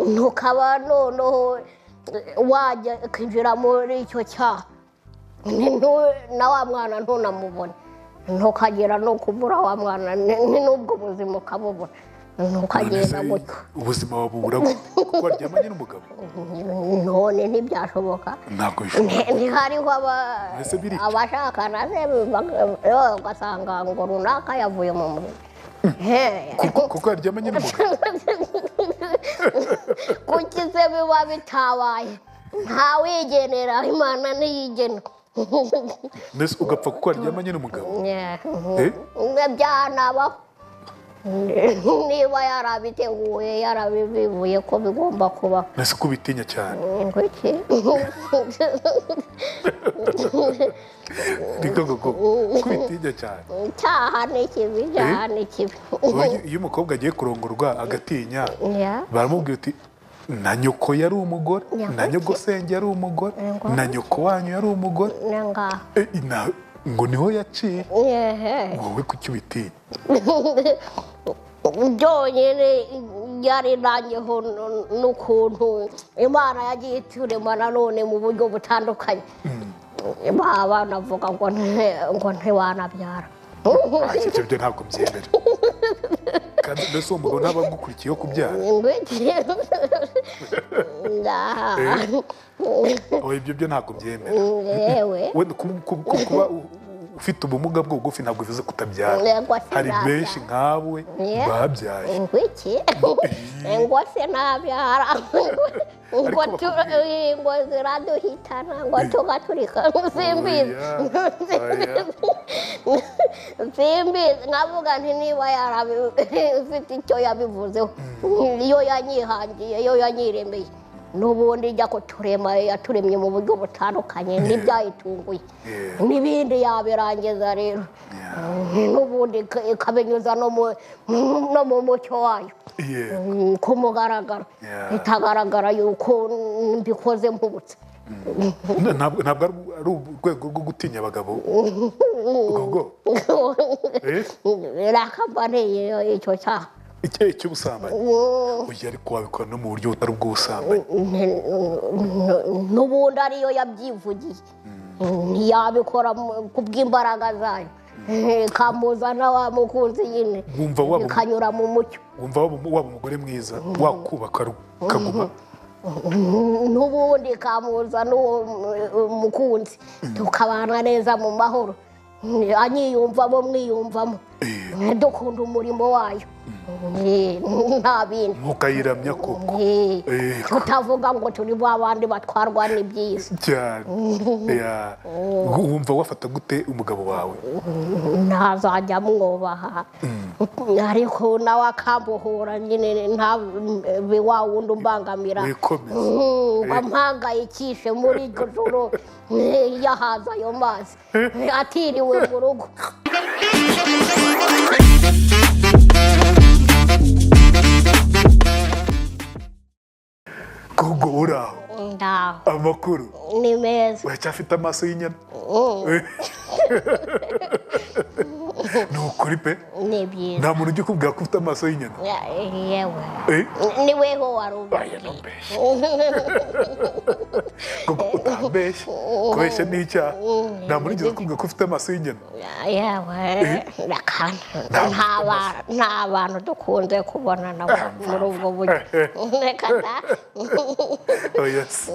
ntukaba noneho wajya kwinjira muri icyo cyaha na wa mwana ntunamubone ntukagera no kubura wa mwana n'ubwo buzima ukabubura ntukagenda gutyo ubuzima wabubura kuko waryamanye n'umugabo none ntibyashoboka ntabwo bishoboka ntihariho abashakana ugasanga ngo runaka yavuye mu muriro kuko yaryamanye n'umugabo kuki se biba bitabaye ntawigenera imana ntiyigena mbese ugapfa kuko waryamanye n'umugabo byanabaho niba yarabiteguye yarabivuye ko bigomba kuba mbese ko ubitinya cyane ko ubitinya cyane icyaha ni kibi icyaha ni kibi iyo umukobwa agiye kurongorwa agatinya baramubwira uti na nyoko yari umugore na nyogosenge yari umugore na nyoko wanyu yari umugore ngo niho yaciye wowe kuki ubitinya byonyine yarinanyeho n'ukuntu imana yagiye iturema nanone mu buryo butandukanye banavuga ngo ntiwanabyara ibyo ntabwo byemera kandi mbese uwo mugabo ntaba agukurikiyeho kubyara ibyo byo ntabwo byemera kuba ufite ubumuga bw'ubugufi ntabwo bivuze kutabyara hari benshi nkawe babyaye ngo se nabyara ngo ziraduhitana ngo tugaturika simbizi nkavuga nti niba yarafite icyo yabivuzeho iyo yanyihangiye iyo yanyiremeye n'ubundi ijya kuturema yaturemye mu buryo butandukanye n'ibyayitunguye n'ibindi yabirangiza rero n'ubundi ikabinyuza no mu mucyo wayo ku mugaragaro itagaragara yuko mbikoze mpubutse ntabwo ari urwego rwo gutinya abagabo rakabaneye icyo cyaha cy'ubusambanyi ugiye ariko wabikora no mu buryo butari ubw'ubusambanyi n'ubundi ariyo yabyivugiye ntiyabikora ku bw'imbaraga zayo kamuzana wa mukunzi nyine ikanyura mu mucyo wumva waba umugore mwiza wakubaka ukaguma n'ubundi kamuzana uwo mukunzi tukabana neza mu mahoro anyiyumvamo mwiyumvamo dukunda umurimo wayo nta bindi mukayiramya koko tutavuga ngo turi ba bandi batwarwa n'ibyiza cyane wumva wafata gute umugabo wawe ntazajya amwubaha ariko nawe akambuhura nyine ntabe wa wundi umbangamira ngo ampangayikishe muri iryo joro yahaza ayo mazi atiriwe mu rugo Gogo uraho amakuru ni meza uracyafite amaso y'inyana ni ukuri pe ni byiza nta muntu ujya ukubwira ko ufite amaso y'inyana yewe ni weho wari ubeshye Gogo utambeshye kubeshya ni icyaha nta muntu ugeze ukubwira ko ufite amaso y'inyana yewe nta bantu dukunze kubona nabo muri ubwo buryo reka da oya se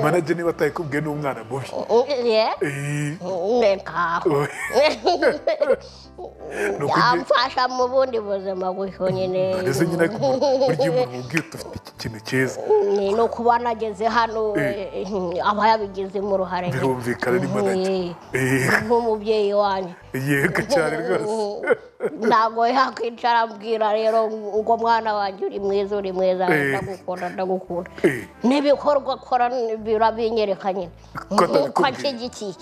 manager niba atayikubwiye n'umwana mubi reka yamfasha mu bundi buzima gutyo nyine ndetse nyine burya umuntu mubwiye ufite iki kintu cyiza ni no kuba nageze hano aba yabigizemo uruhare birumvikana ni manager nk'umubyeyi wanjye yego cyane rwose ntabwo yakwicara ambwira rero ngo mwana wanjye uri mwiza ndagukunda n'ibikorwa akora birabinyereka nyine ko anshyigikiye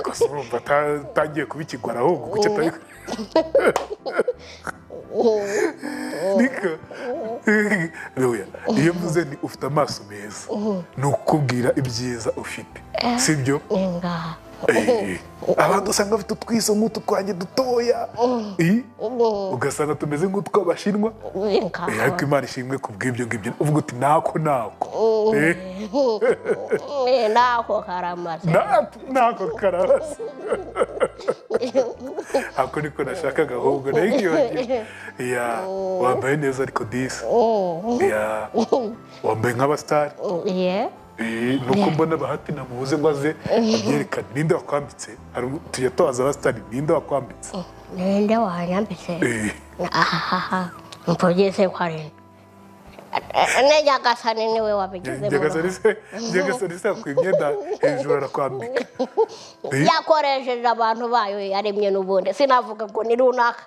gusa urumva atangiye kubikigora ahubwo kuki atari iyo mvuze ufite amaso meza ni ukubwira ibyiza ufite sibyo abantu usanga bafite utwiso nk'utu twanjye dutoya ugasanga tumeze nk'utw'abashinwa ariko Imana ishimwe ku bw'ibyo ngibyo uvuga uti nako nako karamaze ako niko nashakaga ahubwo nayigiye wambaye neza ariko disi wambaye nk'abasitari nuko mbona Bahati namubuze ngo aze abyerekane ninde wakwambitse tujya tubaza abasitari ninde wakwambitse ninde wanyambitse mpogeze ko ari Nyagasani niwe wabigizemo Nyagasani se akwiye imyenda hejuru arakwambika yakoresheje abantu bayo yaremye n'ubundi sinavuga ngo ni runaka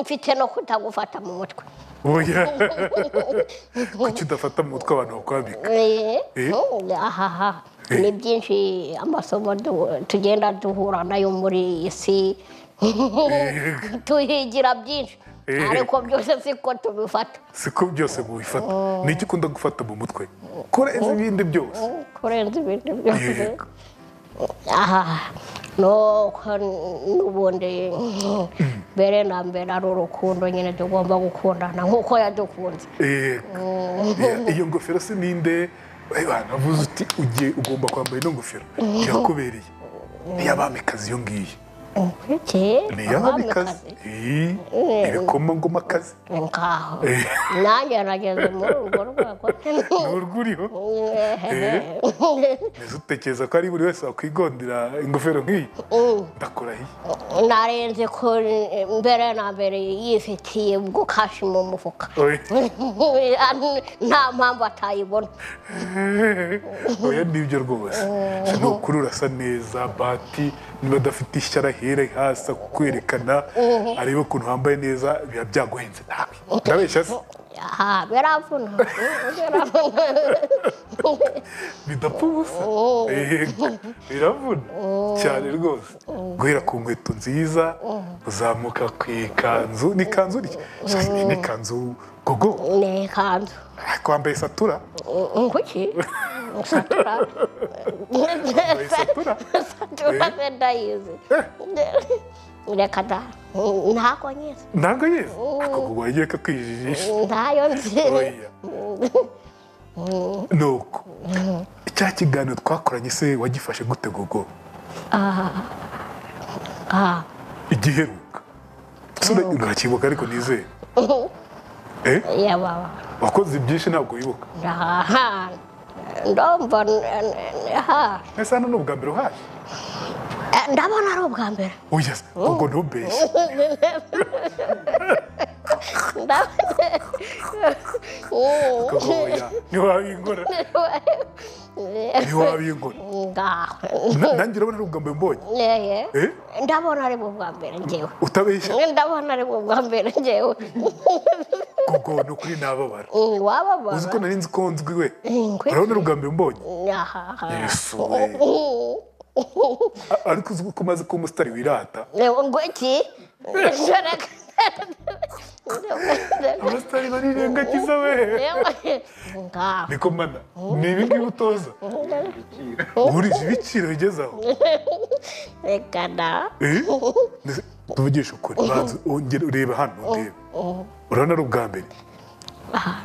mfite no kutagufata mu mutwe kuki udafata mu mutwe abantu bakwambika ni byinshi amasomo tugenda duhura nayo muri iyi si tuhigira byinshi ariko byose siko tubifata siko byose mubifata ni iki ukunda gufata mu mutwe kurenza ibindi byose n'ubundi mbere na mbere ari urukundo nyine tugomba gukundana nk'uko yadukunze iyo ngofero se ninde navuze uti ugomba kwambara ino ngofero irakubereye iy'abamikazi iyo ngiyo ni iy'abamikazi ibikomangomakazi ngaho nanjye nageze muri urwo rwego ni urwo uriho mbese utekereza ko ari buri wese wakwigondera ingofero nk'iyi ndakurahiye narenze ko mbere na mbere yifitiye ubwo kashi mu mufuka nta mpamvu atayibona oya nibyo rwose ni ukuri urasa neza Bahati niba adafite ishyara here hasi kukwerekana areba ukuntu wambaye neza biba byaguhenze nawe ndabeshya se biravuna bidapfa ubusa biravuna cyane rwose guhera ku nkweto nziza uzamuka ku ikanzu ni ikanzu ni ikanzu gogo ni ikanzu wambaye satura nguki satura satura ndayizi reka da ntago nyizi ako wagiye kakwijijisha ntayo nzi nuko icya kiganiro twakoranye se wagifashe gute gogo igiheruka urakibuka ariko nizeye yababa wakoze byinshi ntabwo wibuka ndumva ese hano ni ubwa mbere uhaje ndabona ari ubwa mbere oya ubwo ntubeshye ntiwabingora nanjye urabona ari ubwa mbere mbonye ndabona ari ubwa mbere njyewe utabeshya ndabona ari ubwa mbere njyewe gogo ni ukuri nababara wababara uzi ko nari nzi ko nzwi we urabona ari ubwa mbere mbonye yesu we ariko uzi ko umaze kuba umusitari wirata ngo iki abasitari barirengagiza we niko mana ni ibi ngibi utoza urije ibiciro bigeze aho reka da tuvugisha ukuri banza ongera ureba hano urebe urabona ari ubwa mbere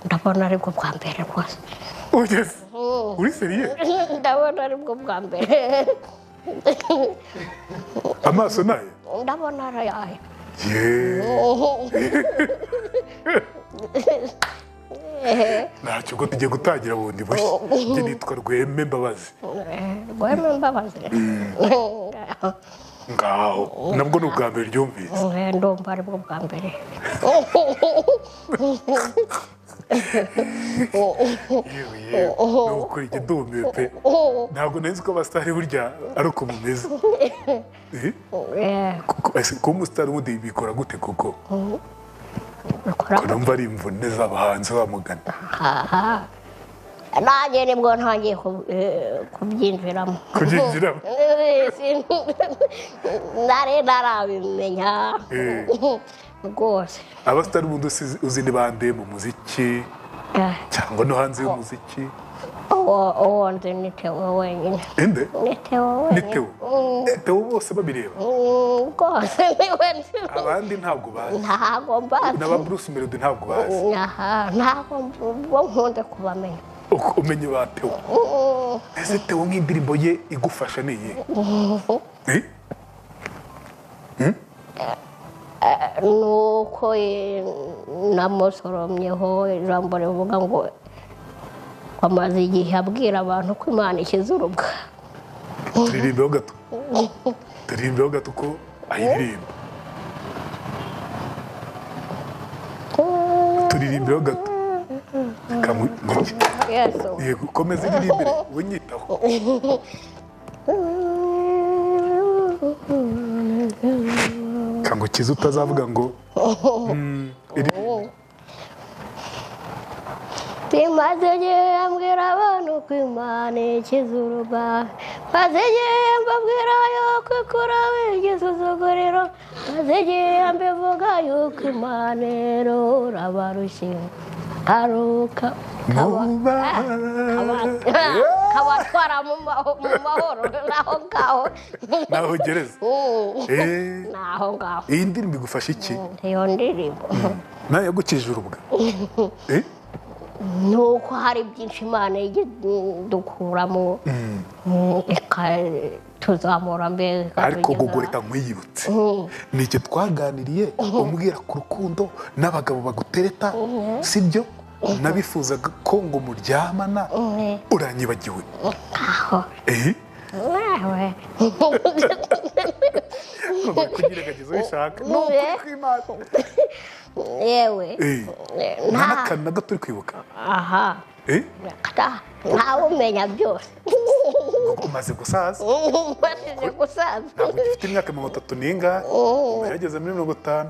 ndabona ari bwo bwa mbere rwose ugeze uri seriye ndabona ari bwo bwa mbere amaso nayo ndabona ari ayo ntacyo ubwo tugiye gutangira bundi bushya njye nitwa Rweme Mbabazi ngaho nabwo ni ubwa mbere ryumvise ndumva ari bwo bwa mbere yewe ni ukuri njye ndumiwe pe ntabwo nzi ko abasitari burya ari uko mumeze kuba umusitari ubundi bikora gute koko ko numva ari imvune z'abahanzi bamugana nanjye nibwo ntangiye kubyinjiramo nari narabimenya rwose abasitari ubundi uzi ni bande mu muziki cyangwa no hanze y'umuziki uwo nzi ni Theo wenyine. Inde? Ni Theo wenyine. Ni Theo? Theo bose babireba? Rwose niwe nzi. Abandi ntabwo bazi? Ntabwo mbazi. N'aba Bruce Melody ntabwo bazi? Ntabwo nkunze kubamenya. Umenye ba Theo? Ese Theo nk'indirimbo ye igufasha ni iyihe? Nuko namusoromyeho ijambo rivuga ngo amaze igihe abwira abantu ko Imana ikiza urubwa. Turirimbeho gato. Turirimbeho gato ko ayiririmba. Turirimbeho gato. Yesu. Yego, komeza iririmbire unyitaho. Kango kiza utazavuga ngo Maze igihe ambwira abantu ko Imana ikiza urubwa, maze igihe mbabwira yuko ikura igisuzuguriro, maze igihe mbivuga yuko Imana irora abarushye aruka kabatwara mu mahoro naho ngaho. Naho gereza? Naho ngaho. Iyi ndirimbo igufasha iki? Iyo ndirimbo nayo yagukije urubwa? Nuko hari byinshi Imana dukuramo tuzamura mbere. Ariko gugurika nkwiyibutse ni iki twaganiriye umbwira ku rukundo n'abagabo bagutereta, sibyo? Nabifuzaga ko ngo muryamana uranyibagiwe. Aho wewe kugerageza wishaka no kwimana yewe nta kana gato uri kwibuka. Aha ntawe umenya byose. Umaze gusaza? Umaze gusaza. Ntabwo ufite imyaka 30 n'inga yageze muri 50.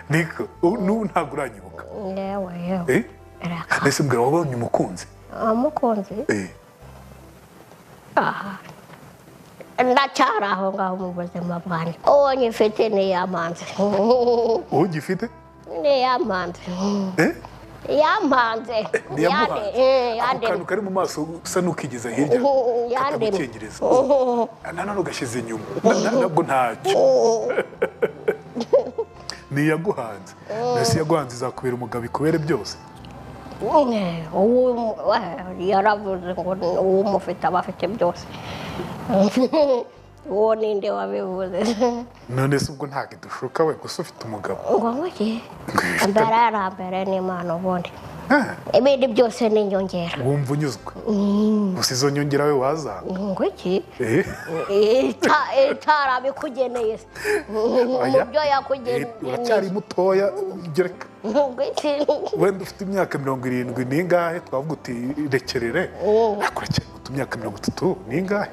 Niko n'ubu ntabwo uranyibuka? Yewe ese mbwira wabonye umukunzi? Umukunzi? Ndacyari aho ngaho mu buzima bwanjye. Uwo nyifite ni Yamanzi. Uwo gifite? Ni Yamanzi. Yamanze. Ako kantu kari mu maso usa n'ukigeza hirya katagukengereza nanone ugashyize inyuma nabwo ntacyo. Ni yaguhanze. Mbese yaguhanze izakubera umugabo ikubere byose? Yaravuze ngo uwo mufite aba afite byose. Uwo ninde wabivuze? None se ubwo ntabwo dushuka we gusa ufite umugabo? Ngo muke mbere arambere n'Imana ubundi ibindi byose ni inyongera. Wumva unyuzwe? Gusa izo nyongera we wazanga? Ngo iki? Itarabikugeneye mu byo yakugeneye. Uracyari mutoya gereka. Ngo iki? Wenda ufite imyaka 70 n'ingahe twavuga uti rekerere akuracyari muto imyaka 30 n'ingahe?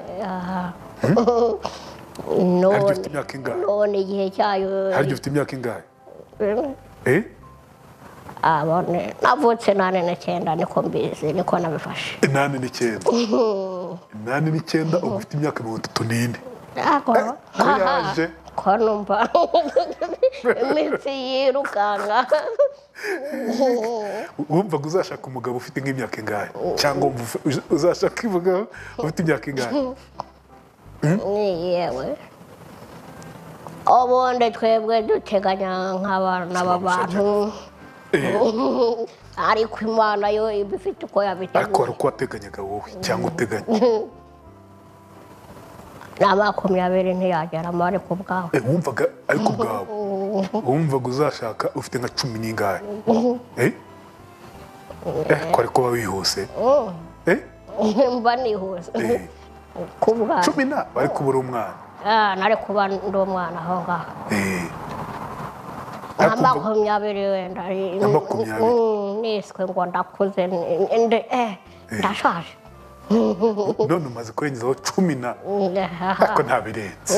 Harya ufite imyaka ingahe? None igihe cyayo. Harya ufite imyaka ingahe? Abone navutse 89 niko mbizi niko nabifashe. 89 ubu ufite imyaka 34. Yaje ko numva imitsi yirukanga. Wumva uzashaka umugabo ufite nk'imyaka ingahe cyangwa uzashaka ivuga ufite imyaka ingahe? Yewe ubundi twebwe duteganya nk'abana b'abantu ariko Imana yo ibifite uko yabiteguye. Ariko uko wateganyaga wowe cyangwa uteganya? Na 20 ntiyageramo ariko ubwawe. Wumvaga ariko ubwawe wumvaga uzashaka ufite nka 10 n'ingahe? Ko ariko wihuse? Mba nihuse kubwa 10 na bari kubura umwana. Nari kuba ndi umwana aho ngaho. 20 wenda niswe ngo ndakuze ndashaje. None umaze kurengezaho 10 na ariko ntabirenze.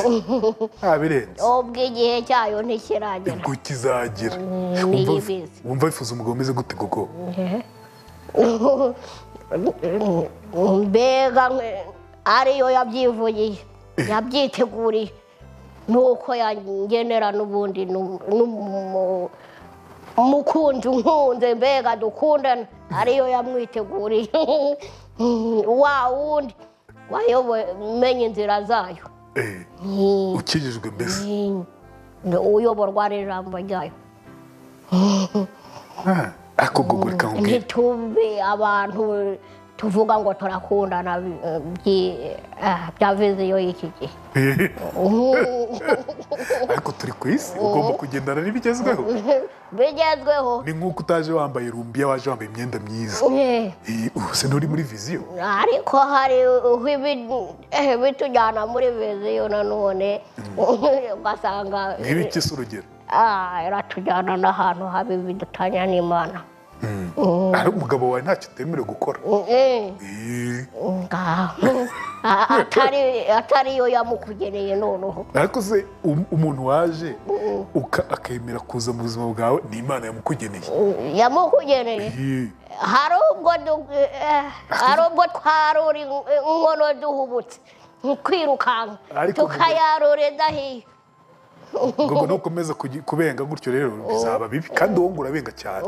Ubwo igihe cyayo ntikiragera. Ubwo kizagira. Wumva wifuza umugabo umeze gute gogo? Mbega ariyo yabyivugiye yabyyiteguriye nuko yangenera n'ubundi umukunzi unkunze mbega dukundana ariyo yamwiteguriye wa wundi wayoboye umenya inzira zayo ukijijwe mbese uyoborwa n'ijambo ryayo ariko gugurika nkubwire ntitube abantu tuvuga ngo turakundana bya viziyo y'iki gihe ariko turi ku isi ugomba kugendana n'ibigezweho bigezweho ni nk'uko utaje wambaye rumbiya waje wambaye imyenda myiza se nturi muri viziyo ariko hari bitujyana muri viziyo nanone ugasanga nk'ibiki se urugero iratujyana n'ahantu habi bidutanya n'Imana ari umugabo wawe ntacyo utemerewe gukora atari yo yamukugeneye noneho ariko se umuntu waje akemera kuza mu buzima bwawe ni Imana yamukugeneye hari ubwo twarura inkono duhubutse kwirukanka tukayarura idahiye ngo nukomeza kubenga gutyo rero bizaba bibi kandi wowe urabenga cyane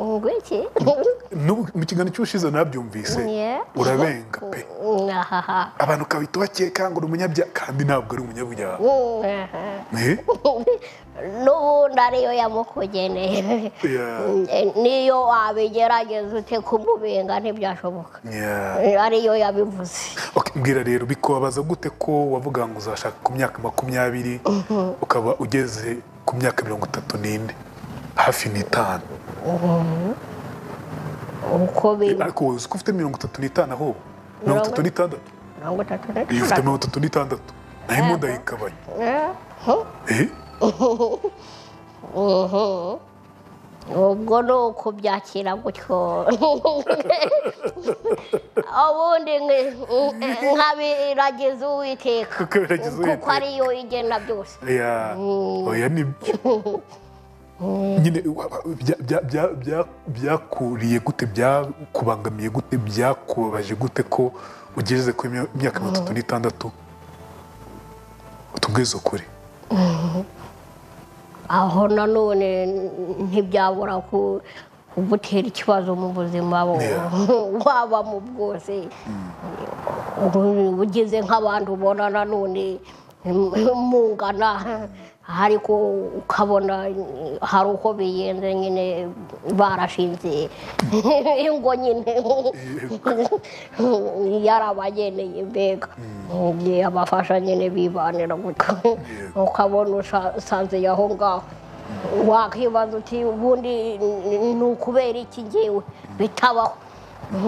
mu kiganiro cy'ushize nabyumvise urabenga pe abantu kabita bakeka ngo uri umunyabyaha kandi ntabwo ari umunyabyaha n'ubundi ariyo yamukugeneye niyo wabigerageza ute kumubenga ntibyashoboka ariyo yabivuze mbwira rero bikubabaza gute ko wavuga ngo uzashaka ku myaka 20 ukaba ugeze ku myaka 34 hafi n'5 ariko uzi ko ufite 35 aho 36 iyo ufite 36 nayo mu ndayikabanye ubwo ni ukubyakira gutyo ubundi nkabiragiza Uwiteka kuko ariyo igena byose oya nibyo nyine byakuriye gute byakubangamiye gute byakubabaje gute ko ugeze ku myaka 36 utubwiza ukuri aho nanone ntibyabura kugutera ikibazo mu buzima waba mu bwose ugeze nk'abantu ubona nanone mungana ariko ukabona hari uko biyenze nyine barashinze ingo nyine yarabageneye mbega abafasha nyine bibanira gutyo ukabona usanze aho ngaho wakibaza uti ubundi ni ukubera iki ngewe bitabaho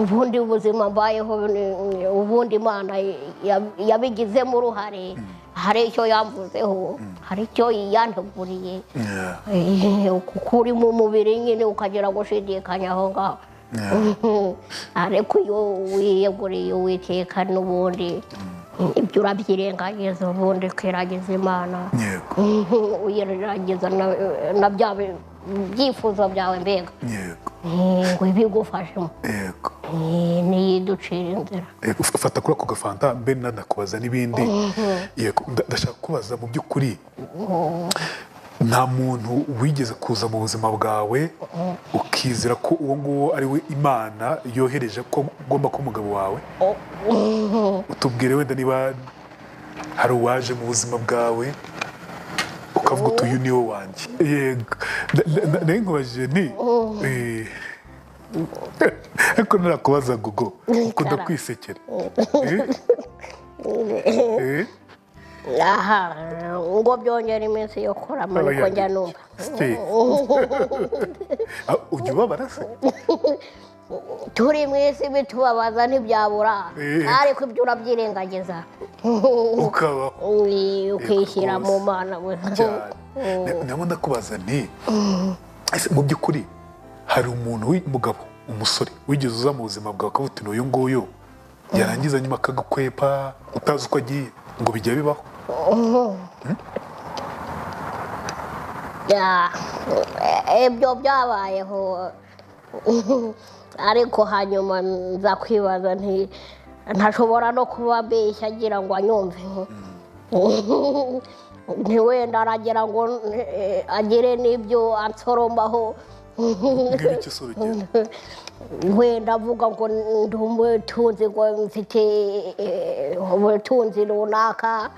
ubundi ubuzima mbayeho ubundi Imana yabigizemo uruhare hari icyo yamvuzeho hari icyo yanteguriye kuko uri mu mubiri nyine ukagira gushidikanya aho ngaho ariko iyo wiyeguriye Uwiteka n'ubundi ibyo urabyirengagiza ubundi kwiragiza Imana uyiragiza na bya byifuzo byawe mbega ngo ibigufashemo niyiducira inzira ufata kuri ako gafanta mbe nanakubaza n'ibindi ndashaka kubaza mu by'ukuri nta muntu wigeze kuza mu buzima bwawe ukizera ko uwo nguwo ari we Imana yohereje ko ugomba kuba umugabo wawe utubwire wenda niba hari uwaje mu buzima bwawe ukavuga uti uyu niwo wanjye yego nayo nkubajije ni ariko narakubaza Gogo ukunda kwisekera aha ngo byongera iminsi yo kurama niko njya numva ujya ubabara se turi mu isi bitubabaza ntibyabura ariko ibyo urabyirengagiza ukishyira mu Mana nabo ndakubaza nti mu by'ukuri hari umuntu w'umugabo umusore wigeze uza mu buzima bwawe ukavuga uti n'uyu nguyu yarangiza nyuma akagukwepa utazi uko agiye ngo bijya bibaho ibyo byabayeho ariko hanyuma nza kwibaza ntashobora no kuba mbeshya agira ngo anyumve ntiwenda aragira ngo agire n'ibyo ansoromaho nk'ibiki se urugero wenda avuga ngo ndi umutunzi ngo mfite ubutunzi runaka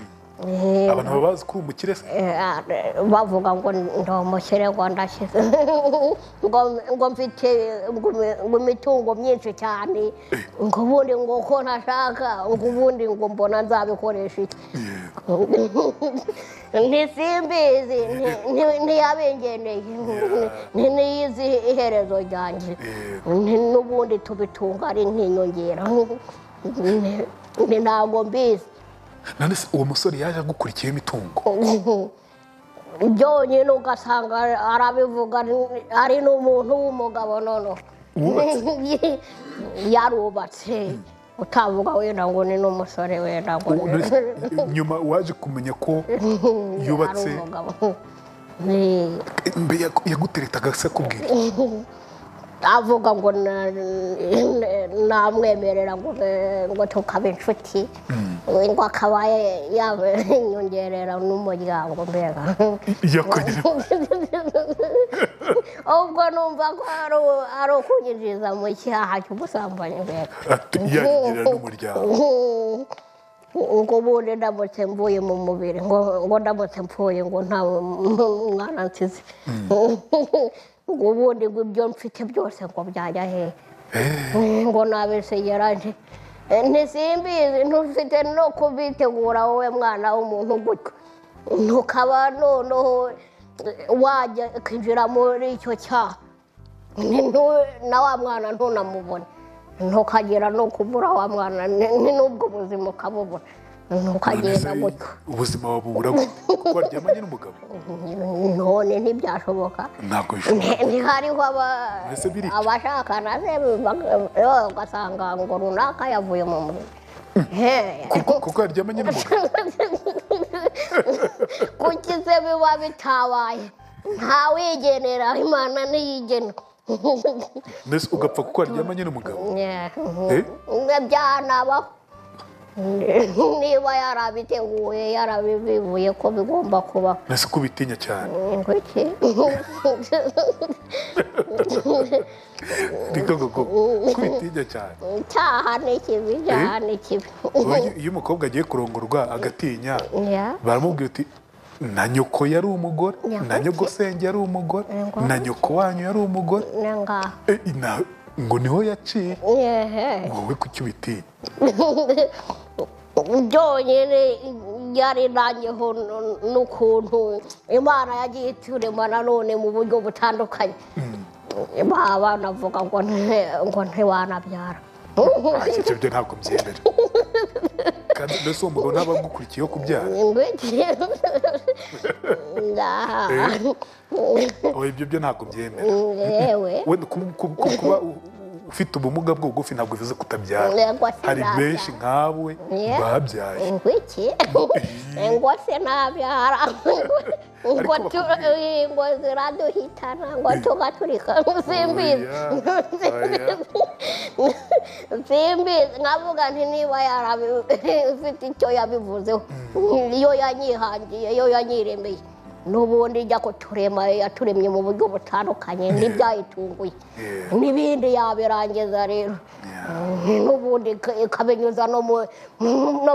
abantu baba bazi ko uri umukire se bavuga ngo ndi umukire ngo ndashyize ngo mfite imitungo myinshi cyane ngo ubundi ngo ko ntashaka ngo ubundi ngo mbona nzabikoresha iki ntisimbizi ntiyabengeneye ntiyizi iherezo ryanjye n'ubundi tubitunga ari nk'inyongera ntabwo mbizi none se uwo musore yaje agukurikiyeho imitungo byonyine ugasanga arabivuga ari n'umuntu w'umugabo noneho yarubatse utavuga wenda ngo ni n'umusore wenda ngo nyuma waje kumenya ko yubatse yaguteretaga se akubwira avuga ngo namwemerera ngo tukaba inshuti ngo akaba yanyongerera n'umuryango mbega ubwo numva ko ari ukunyinjiza mu cyaha cy'ubusambanyi mbega yanyongerera n'umuryango ngo ubundi ndamutse mvuye mu mubiri ngo ndamutse mpfuye ngo nta mwana nsize ngo ubundi ibyo mfite byose ngo byajya hehe ngo nabisegeraje ntisimbizi ntufite no kubitegura wowe mwana w'umuntu gutyo ntukaba noneho wajya kwinjira muri icyo cyaha na wa mwana ntunamubone ntukagera no kubura wa mwana n'ubwo buzima ukabubura ntukagenda gutyo ubuzima wabubura kuko waryamanye n'umugabo none ntibyashoboka ntabwo bishoboka ntihariho abashakana ugasanga ngo runaka yavuye mu mubiri kuko yaryamanye n'umugabo kuki se biba bitabaye ntawigenera imana ntiyigena mbese ugapfa kuko waryamanye n'umugabo byanabaho niba yarabiteguye yarabivuye ko bigomba kubaho mbese ko ubitinya cyane ko ubitinya cyane icyaha ni kibi icyaha ni kibi iyo umukobwa agiye kurongorwa agatinya baramubwira uti na nyoko yari umugore na nyogosenge yari umugore na nyoko wanyu yari umugore ngo niho yaciye wowe kuki ubitinya byonyine yari nanjyeho n'ukuntu imana yagiye iturema nanone mu buryo butandukanye banavuga ngo ntiwanabyara ibyo byo ntabwo mbyemera kandi mbese uwo mugabo ntaba agukurikiyeho kubyara ibyo byo ntabwo mbyemera kuba ufite ubumuga bw'ubugufi ntabwo bivuze kutabyara hari benshi nkawe babyaye ngo se nabyara ngo ziraduhitana ngo tugaturika simbizi nkavuga nti niba yarafite icyo yabivuzeho iyo yanyihangiye iyo yanyiremeye n'ubundi ijya kuturema yaturemye mu buryo butandukanye n'ibyayitunguye n'ibindi yabirangiza rero n'ubundi ikabinyuza no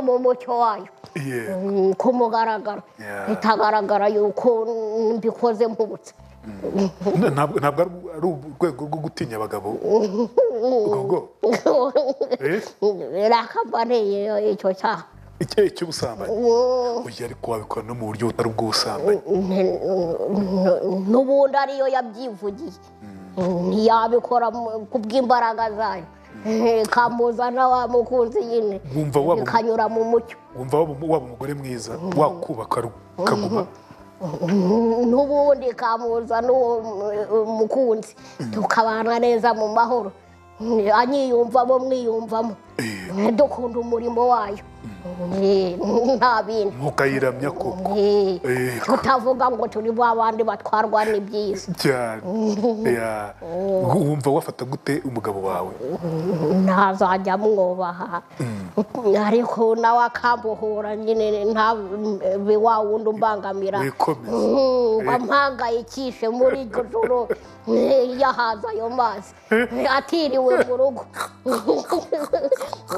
mu mucyo wayo ku mugaragaro itagaragara yuko mbikoze mpubutse ntabwo ari urwego rwo gutinya abagabo rakambaniye icyo cyaha cy'ubusambanyi ugiye ariko wabikora no mu buryo butari ubw'ubusambanyi n'ubundi ariyo yabyivugiye ntiyabikora ku bw'imbaraga zayo kamuzana wa mukunzi nyine ikanyura mu mucyo wumva waba umugore mwiza wakubaka ukaguma n'ubundi kamuzana uwo mukunzi tukabana neza mu mahoro anyiyumvamo mwiyumvamo dukunda umurimo wayo nta bindi mukayiramya koko tutavuga ngo turi ba bandi batwarwa n'iby'isi cyane wumva wafata gute umugabo wawe ntazajya amwubaha ariko nawe akambuhura nyine ntabe wa wundi umbangamira ngo ampangayikishe muri iryo joro yahaza ayo mazi atiriwe mu rugo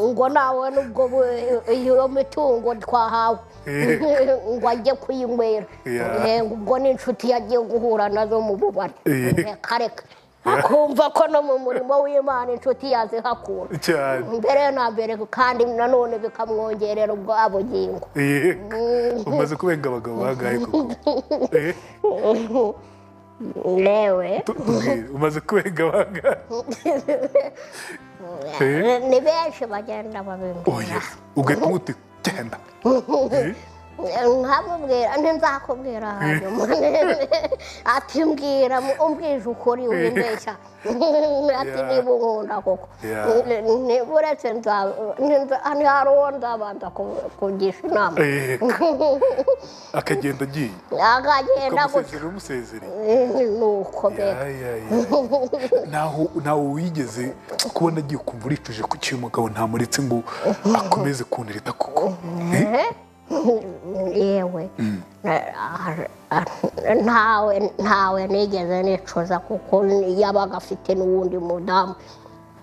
ngo nawe nubwo iyo mitungo twahawe ngo ajye kuyinywera ubwo n'inshuti yagiye guhura nazo mu bubari kareka akumva ko no mu murimo w'Imana inshuti yazihakura mbere na mbere kandi nanone bikamwongerera ubwa bugingo umaze kubenga abagabo bangahe koko lewe umaze kubenga bangahe ni benshi bagenda babimbwira ugahita umuti genda nkamubwira nzakubwira hanyuma ati mbwira umbwije ukuri wimbeshya ati niba unkunda koko uretse ntiharuwo nzabanza kugisha inama akagenda agiye akagenda gutya umusezereye nuko mbega ntawe wigeze kubona agiye kumva uricuje ku cyuyu mugabo ntamuretse ngo akomeze kuntereta koko yewe ntawe nigeze nicuza kuko yabaga afite n'uwundi mudamu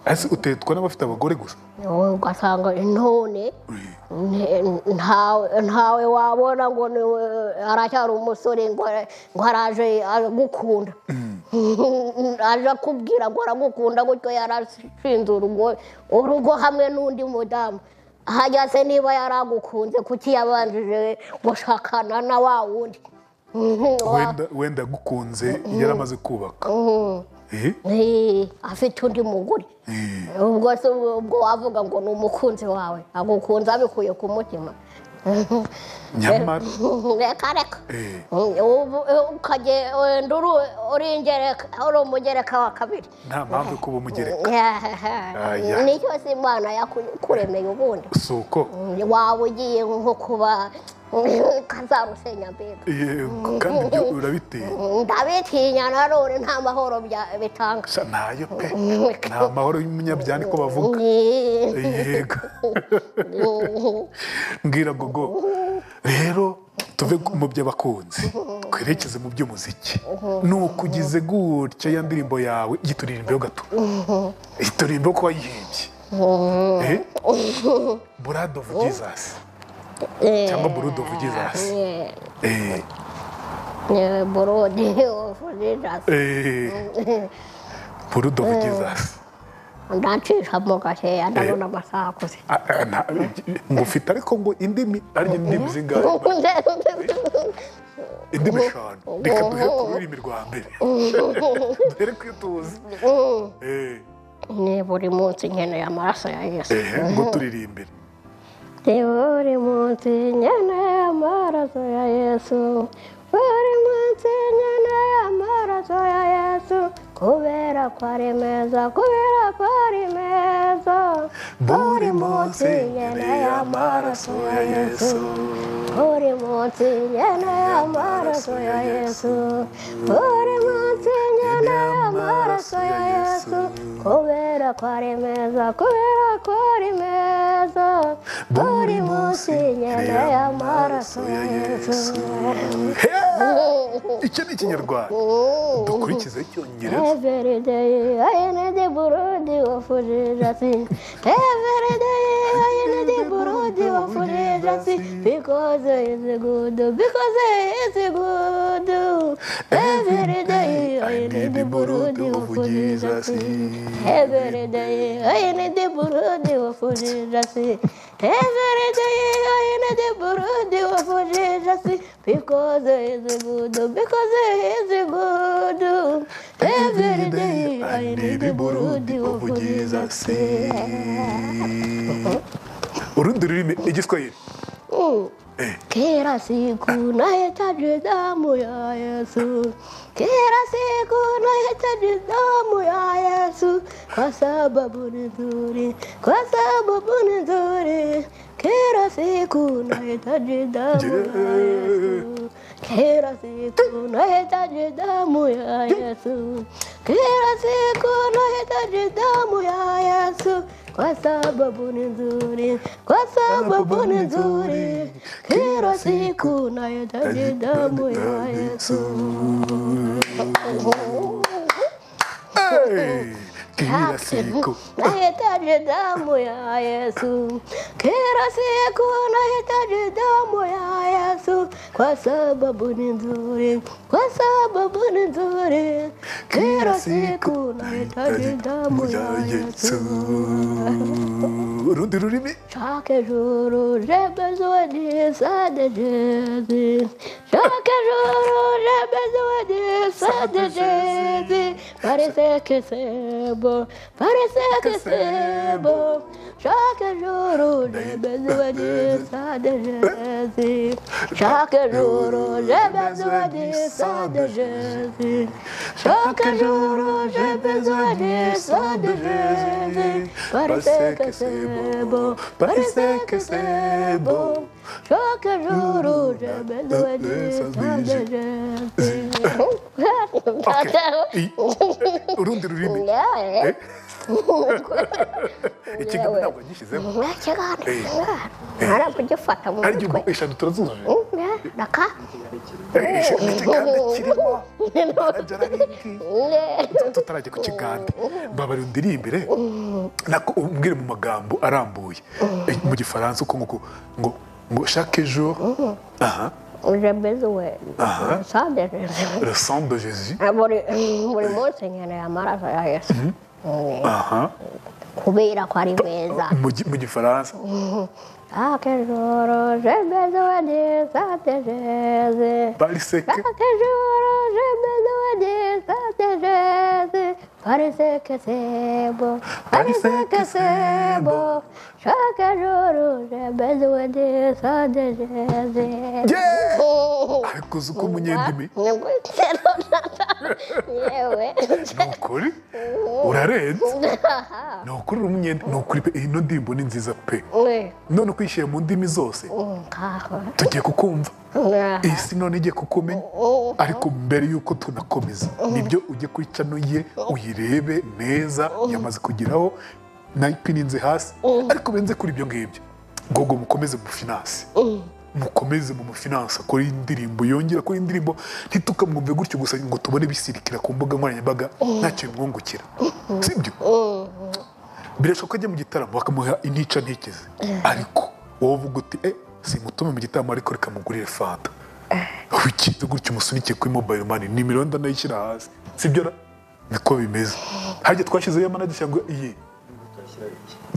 ese utetwa n'abafite abagore gusa ugasanga none ntawe wabona ngo aracyari umusore ngo araje agukunda aje akubwira ngo aragukunda gutyo yarashinze urugo hamwe n'undi mudamu hajya se niba yaragukunze kuki yabanjije gushakana na wa wundi wenda agukunze yaramaze kubaka afite undi mugore ubwo wavuga ngo ni umukunzi wawe agukunze abikuye ku mutima nyamara reka ukajya wenda uri umugereka wa kabiri nta mpamvu kuba umugereka nicyo se Imana yakuremeye ubundi si uko waba ugiye nko kuba kazarusenya mbega kandi ibyo urabitinya ndabitinya nanone nta mahoro bitanga ntayo pe nta mahoro y'umunyabyaha niko bavuga yego mbwira gogo rero tuve mu by'abakunzi twerekeze mu by'umuziki nuko ugize gutya ya ndirimbo yawe yituririmbeho gato yituririmbeho ko wayihimbye Blood of Jesus cyangwa Blood of Jesus Blood of Jesus Blood of Jesus ndacishamo gakeya ndabona amasaha akuze ngo ufite ariko ngo indimi ari indimi zingahe indimi eshanu reka duhe ku rurimi rwa mbere duhere ko iyo tuzi ni buri munsi nkeneye amaraso ya Yesu ngo turirimbire ni buri munsi nkeneye amaraso ya Yesu buri munsi nkeneye amaraso ya Yesu kubera ko ari meza kubera ko ari meza buri munsi nkeneye amaraso ya Yesu buri munsi nkeneye amaraso ya Yesu buri munsi nkeneye amaraso ya Yesu kubera ko ari meza kubera ko ari meza buri munsi nkeneye amaraso ya Yesu icyo ni ikinyarwanda dukurikize icyongereza every day I need the blood of Jesus every day I need the blood of Jesus because he is good every day I need the blood of Jesus every day I need the blood of Jesus every day I need the blood of Jesus because he is good every day I need the blood of Jesus urundi rurimi igiswahili kila siku nahitaji damu ya Yesu kila siku nahitaji damu ya Yesu kwa sababu ni nzuri, kwa sababu ni nzuri. Kila siku nahitaji damu ya Yesu, kila siku nahitaji damu ya Yesu, kila siku nahitaji damu ya Yesu, kwa sababu ni nzuri, kwa sababu ni nzuri. Kila siku nahitaji damu ya Yesu. Kila siku nahitaji damu ya Yesu, kila siku nahitaji damu ya Yesu, kwa sababu ni nzuri, kwa sababu ni nzuri. Kila siku nahitaji damu ya Yesu. Urundi rurimi. Chaque jour j'ai besoin de ça de Jésus. Chaque jour j'ai besoin de ça de Jésus. Parece que c'est bon, parece que c'est bon. Chaque jour j'ai besoin de ça de Jésus. Chaque jour j'ai besoin de ça de Jésus. Chaque jour j'ai besoin de ça de Jésus. Parece que c'est bon, parece que c'est bon. Chaque jour j'ai besoin de ça de Jésus. Urundi rurimi. Ikiganiro ntabwo gishyizemo. Ntarabugifata mu mutwe. Eshanu turazujuje. Raka. Ikiganiro kirimo. Tutarajya ku kiganda. Mbabari undirimbire. Nako umbwire mu magambo arambuye. Mu gifaransa uko ngo chaque jour. J'ai besoin de ça de Jésus. Le sang de Jésus. Buri munsi nkeneye amaraso ya Yesu. Kubera ko ari meza. Mu gifaransa. Chaque jour j'ai besoin de ça de Jésus. Chaque jour j'ai besoin de ça de Jésus. Parece que c'est bon, parece que c'est bon. Chaque jour j'ai besoin de ça de Jésus. Ariko uzi uko umunyendimi. Yewe. Ni ukuri urarenze. Ni ukuri umunyendimi. Ni ukuri pe ino ndirimbo ni nziza pe. None ukwishyira mu ndimi zose tugiye kukumva. Isi none igiye kukumenya. Ariko mbere yuko tunakomeza nibyo ujye kuri channel ye uyirebe neza yamaze kugiraho nayipininze hasi. Ariko benze kuri ibyo ngibyo gogo mukomeze mu finance, mukomeze mu finance akora indirimbo yongera kuri indirimbo ntitukamwumve gutyo gusa ngo tubone bisirikira ku mbuga nkoranyambaga ntacyo bimwungukira. Sibyo birashoboka ajya mu gitaramo bakamuha intica ntikize, ariko wowe uvuga uti simutume mu gitaramo ariko reka mugurire fanta. Wikize gutyo umusunike kuri mobile money nimero ndanayishyira hasi. Sibyo niko bimeze. Hajye twashyizeho amanadi cyangwa iyi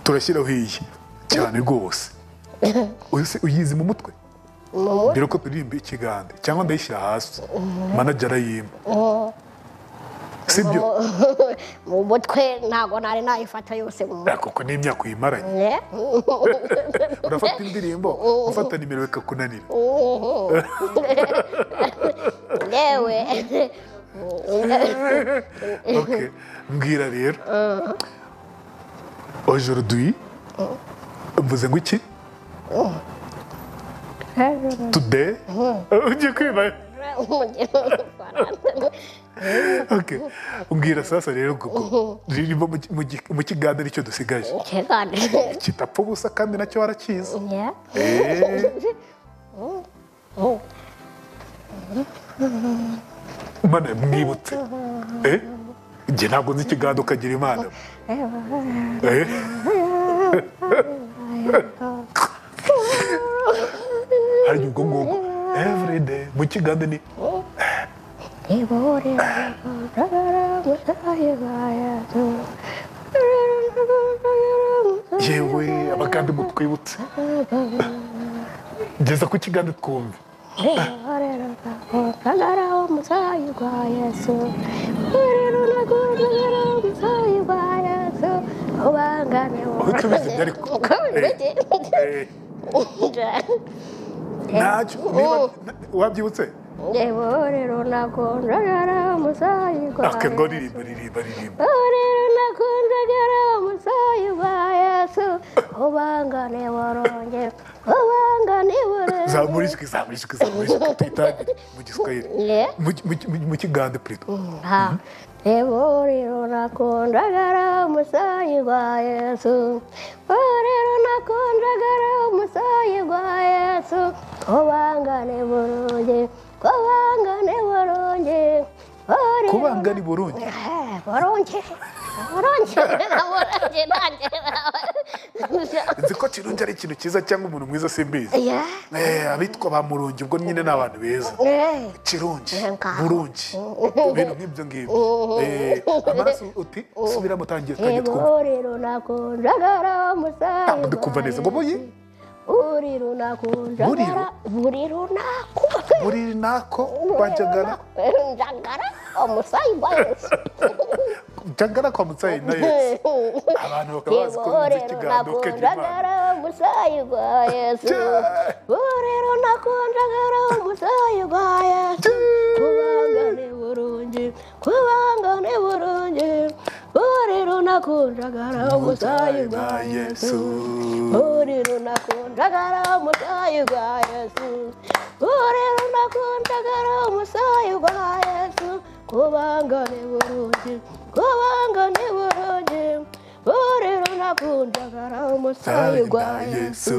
turashyiraho iyi cyane rwose. Uyizi mu mutwe mbere ko turirimba ikigande cyangwa ndayishyira hasi manager arayimba. Sibyo mu mutwe ntago nari nayifata yose mu mutwe kuko n'imyaka uyimaranye. Urafata indirimbo ufata nimero bikakunanira. Yewe. Okay, mbwira rero aujourd'hui mvuze ngo iki today ugiye kwiba. Okay, mbwira sasa rero gugu ririmo mu kiganda nicyo dusigaje kitapfa gusa kandi nacyo warakiza. Mana mwibutse njye ntabwo nzi ikiganda ukagira imana. Hari ubwo ngubwo everyday mu kiganda ni yewe abagande mutwibutse ngeza ku kiganda twumve. Utubizi ariko ntacyo wabyibutse. Rero nagonjara musayi kwa ngo ririmba nakunjagara umusayi wa Yesu kubangane boronge kubangane boronge zamurishwe tuyitangire mu Giswahili mu Kigande plutôt Eborero nakunjagara umusayi wa Yesu Eborero nakunjagara umusayi wa Yesu kubangane boronge kubangane boronge kubangane boronge boronge nzi ko kirungi ari ikintu cyiza cyangwa umuntu mwiza simbizi abitwa ba murungi ubwo nyine ni abantu beza kirungi burungi ibintu nk'ibyo ngibyo amaraso uti subira mutangiye twumva rero nakunjagara umusayi ndi kumva neza ngo boye uriro nakunjagara buriri nako kwajagara njagara umusayi wa Yesu njagara kwa musayi na Yesu abantu bakaba bazi ko nzi ikiganiro nakunjagara umusayi wa Yesu uriro nakunjagara umusayi wa Yesu kubangane burungi uriro nakunjagara umusayi wa Yesu uriro nakunjagara umusayi wa Yesu uriro nakunjagara umusayi wa Yesu kubangane burungi uriro nakunjagara umusayi wa Yesu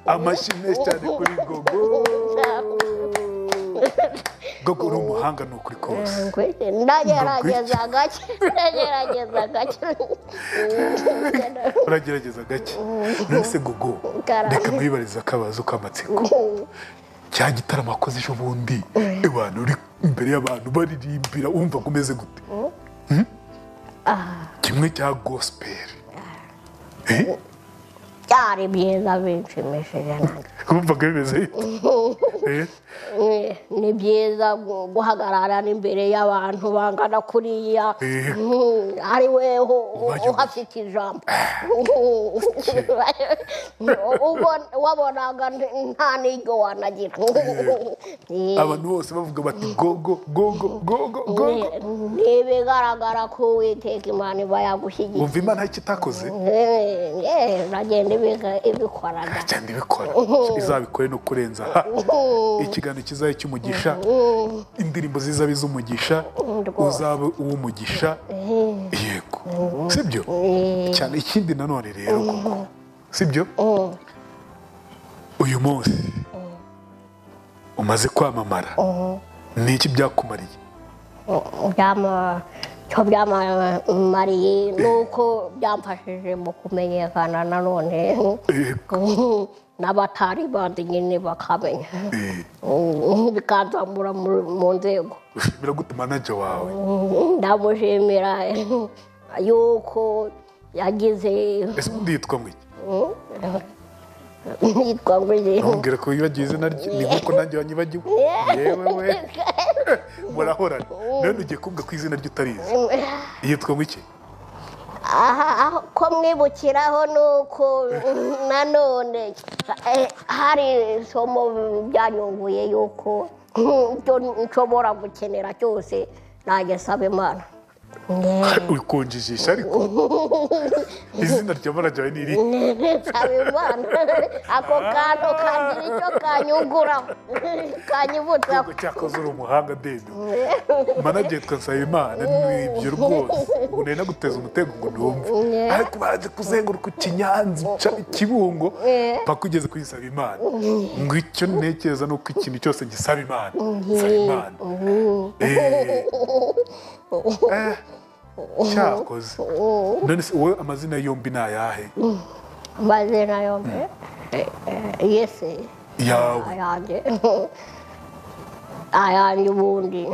amashyi menshi cyane kuri Gogo uri umuhanga ni ukuri kose ndagerageza gake uragerageza gake none se Gogo reka mwibariza akabazo k'amatsiko cya gitaramo akoze ejo bundi abantu uri imbere y'abantu baririmbira wumva ko umeze gute kimwe cya gospel byari byiza binshimishije nanjye wumvaga bimeze ni byiza guhagarara imbere y'abantu bangana kuriya ari weho uhafite ijambo wabonaga nta n'iryo wanagira abantu bose bavuga bati gogo ntibigaragara ko Uwiteka Imana iba yagushyigikiye wumva Imana icyo itakoze iragenda ibikoraga cyane ibikora izabikore no kurenza ikiganiro kizaye cy'umugisha indirimbo zizabe iz'umugisha uzabe uw'umugisha yego sibyo cyane ikindi nanone rero koko sibyo uyu munsi umaze kwamamara niki byakumariye cyo byamamariye nuko byamfashije mu kumenyekana nanone n'abatari bandi nyine bakamenya bikanzamura mu nzego biragutuma manager wawe ndamushimira yuko yagize ese undi yitwa mwiki yitwa ngwije ntumbwira ko wibagiwe izina rye ni nkuko nanjye wanyibagiwe yewe murahorana none ugiye kuvuga ko izina rye utarizi yitwa mwiki ko mwibukiraho nuko nanone hari isomo byanyunguye yuko ibyo nshobora gukenera cyose najya saba Imana ukonjijisha ariko izina rya manager ni iri saba Imana ako kantu kagira icyo kanyungura kanyibutsa cyakoze uri umuhanga dede manager twasaba Imana n'ibyo rwose ubu nari naguteza umutego ngo numve ariko baje kuzenguruka Kinyanza Kibungo bakugeze kuyisaba Imana ngo icyo ntekereza nuko ikintu cyose gisaba Imana saba Imana cyakoze none se wowe amazina yombi ni ayahe amazina yombi yese yawe ayanjye ubundi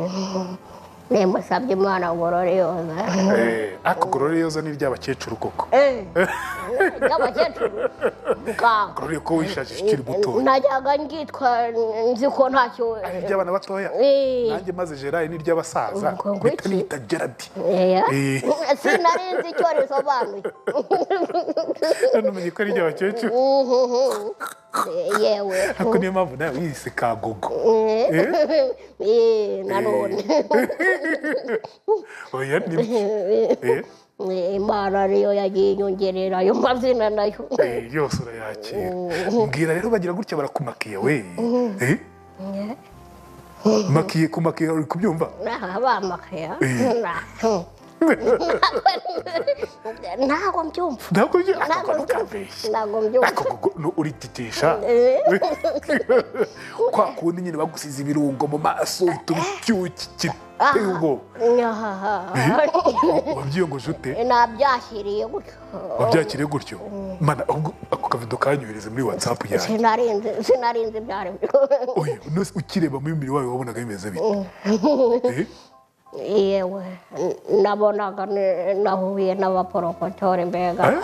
nemusabye Imana Gororiyoza ako Gororiyoza ni iry'abakecuru koko ry'abakecuru Gororiyo ko wishaje ukiri muto najyaga ngitwa nzi ko ntacyo iry'abana batoya nanjye maze Gerard ni iry'abasaza bita nita Gerard sinari nzi icyo risobanuye none umenye ko ari iry'abakecuru yewe ariko niyo mpamvu nawe wiyise Kagogo. nanone oya ni Imana ariyo yagiye inyongerera ayo mazina nayo yose urayakira. Mbwira rero bagira gutya barakumakiye we. Makiye kumakiye uri kubyumva? bamakaye ntabwo mbyumva ntabwo mbyumva urititisha kwa kundi nyine bagusize ibirungo mu maso tubyukikira ubwo wabyiyongoje ute? nabyakiriye gutyo. Wabyakiriye gutyo? Mana ako kavido kanyohereze muri WhatsApp yanjye. Sinarinze byari oya ukireba muri mibiri wawe wabonaga bimeze bite? yewe nabonaga nahuye n'abaporokotori mbega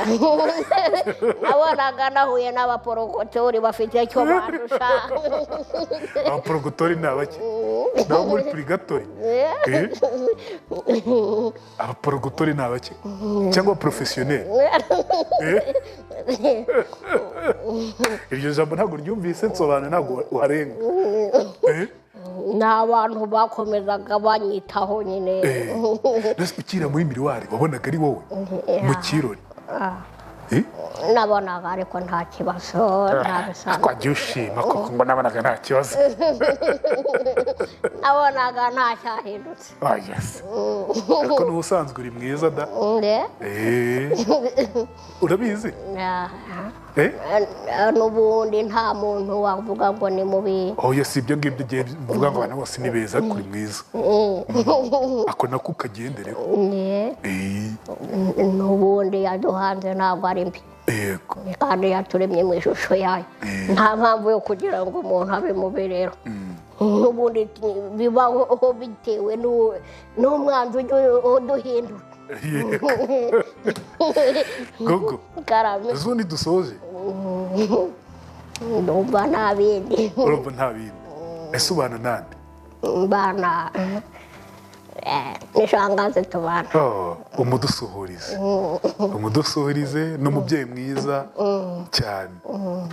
nabonaga nahuye n'abaporokotori bafite icyo bandusha. Abaporokotori ni abaki? nabo muri purigatori? Abaporokotori ni abaki cyangwa porofesiyoneri? iryo jambo ntabwo ryumvise nsobanura ntabwo uharenga. ni abantu bakomezaga banyitaho nyine. ukira muri miriwari wabonaga ari wowe mu kirori? nabonaga ariko nta kibazo twagiye ushima koko ngo nabonaga nta kibazo. nabonaga nta cyahindutse. ariko n'ubusanzwe uri mwiza da. urabizi? n'ubundi nta muntu wavuga ngo ni mubi. oya si ibyo ngibyo ugiye uvuga ngo abantu bose ni beza kuri mwiza. ako nako ukagendereho. n'ubundi yaduhanze ntabwo ari mbi. yego kandi yaturemye mu ishusho yayo. nta mpamvu yo kugira ngo umuntu abe mubi rero. n'ubundi bibaho bitewe n'umwanzi uduhindura. gogo ejo ntidusoje? ndumva nta bindi. urumva nta bindi? ese ubana nande? mbana nishangaze tubana. umudusuhurize n'umubyeyi mwiza cyane.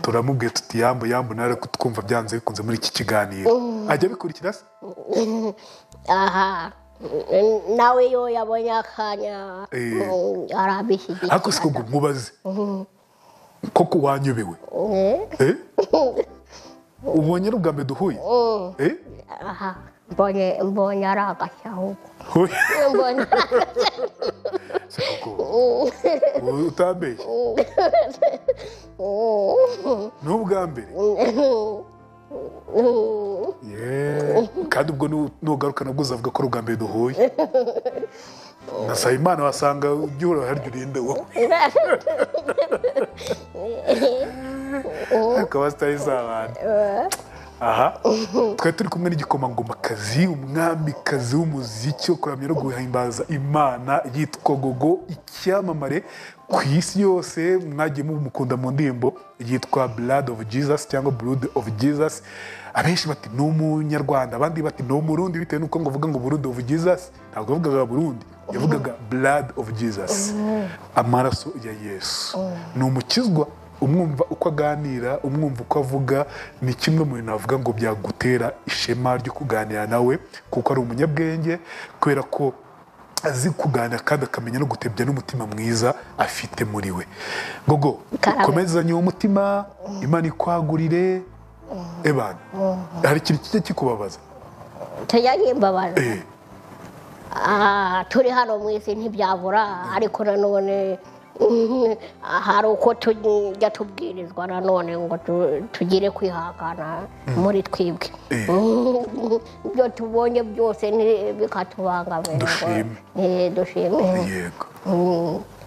turamubwiye tuti yambo nawe twumva byanze bikunze muri iki kiganiro. ajya bikurikira se? aha nawe yo yabonye akanya arabishyigikiye. ariko siko ngo mubaze koko wanyobewe? ubonye ari ubwa mbere duhuye? aha mbonye ari agashya ahubwo. utambeshye? ni ubwa mbere? kandi ubwo nugaruka nabwo uzavuga ko ari ubwa mbere duhuye. nasaba Imana wasanga ubyura harya urinde wowe. akaba zitari z'abana. aha twari turi kumwe n'igikomangomakazi, umwamikazi w'umuziki wo kuramya no guhimbaza Imana yitwa Gogo, icyamamare ku isi yose. mwagiye mumukunda mu ndirimbo yitwa Blood of Jesus cyangwa Blood of Jesus. abenshi bati ni umunyarwanda, abandi bati ni umurundi bitewe n'uko ngo avuga ngo Blood of Jesus. ntabwo yavugaga Burundi, yavugaga Blood of Jesus, amaraso ya Yesu. ni umukizwa. umwumva uko aganira, umwumva uko avuga, ni kimwe mu bintu navuga ngo byagutera ishema ryo kuganira nawe, kuko ari umunyabwenge, kubera ko azi kuganira kandi akamenya no gutebya n'umutima mwiza afite muri we. Gogo komezanye uwo mutima, Imana ikwagurire. ebana hari ikintu kijya kikubabaza? tujyagimbabaza turi hano mu isi ntibyabura, ariko nanone hari uko tujya tubwirizwa nanone ngo tugire kwihangana muri twibwe. ibyo tubonye byose bikatubangamira. dushime. yego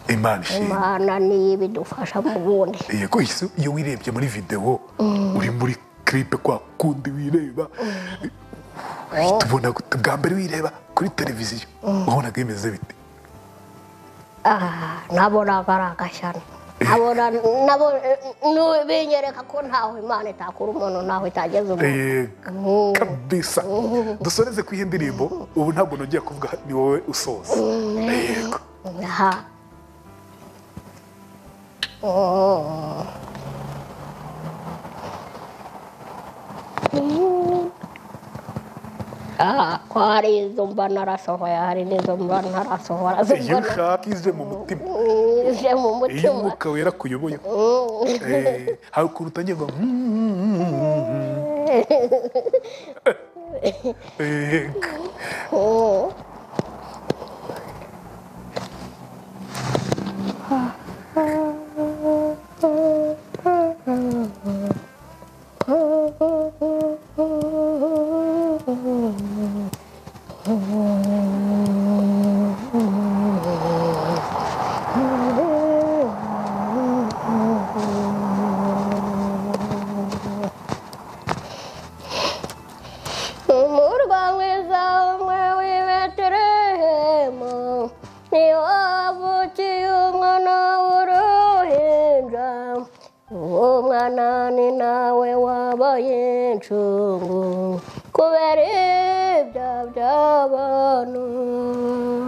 Imana niyo ibidufasha mu bundi. yego iyo wirebye muri video uri muri clip kwa kundi wireba tubona bwa mbere wireba kuri televiziyo wabonaga bimeze bite? nabonaga ari agashyano. binyereka ko ntaho Imana itakura umuntu, ntaho itageza umuntu. kabisa. dusoreze ku iyi ndirimbo. ubu ntabwo nongeye kuvuga ni wowe usoza. yego ko hari izo mba narasohoye hari n'izo mba ntarasohora iyo ushaka ize mu mutima ije mu iyo mutima umwuka wera kuyoboye hari ukuntu utangiye ngo umurwa mwiza umwe w'i Betelehemu niho havukiye umwana w'uruhinja uwo mwana ni nawe wabaye incungu kubera ibyaha